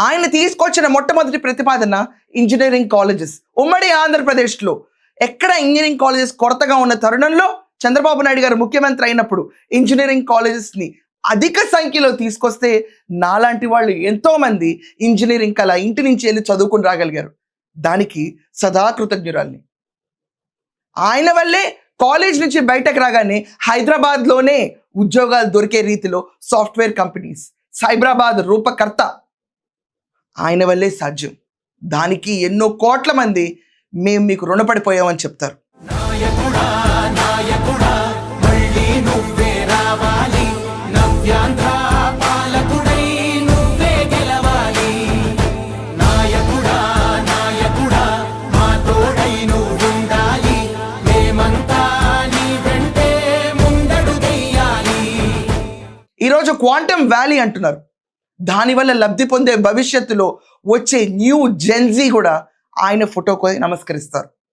ఆయన తీసుకొచ్చిన మొట్టమొదటి ప్రతిపాదన ఇంజనీరింగ్ కాలేజెస్. ఉమ్మడి ఆంధ్రప్రదేశ్లో ఎక్కడ ఇంజనీరింగ్ కాలేజెస్ కొరతగా ఉన్న తరుణంలో చంద్రబాబు నాయుడు గారు ముఖ్యమంత్రి అయినప్పుడు ఇంజనీరింగ్ కాలేజెస్ని అధిక సంఖ్యలో తీసుకొస్తే నాలాంటి వాళ్ళు ఎంతోమంది ఇంజనీరింగ్ కళ ఇంటి నుంచి వెళ్ళి చదువుకుని రాగలిగారు. దానికి సదా కృతజ్ఞురాల్ని. ఆయన వల్లే కాలేజ్ నుంచి బయటకు రాగానే హైదరాబాద్లోనే ఉద్యోగాలు దొరికే రీతిలో సాఫ్ట్వేర్ కంపెనీస్, సైబరాబాద్ రూపకర్త ఆయన వల్లే సాధ్యం. దానికి ఎన్నో కోట్ల మంది మేము మీకు రుణపడిపోయామని చెప్తారు. ఈరోజు క్వాంటమ్ వ్యాలీ అంటున్నారు. దానివల్ల లబ్ధి పొందే భవిష్యత్తులో వచ్చే న్యూ జెన్జీ కూడా ఆయన ఫోటోకు నమస్కరిస్తారు.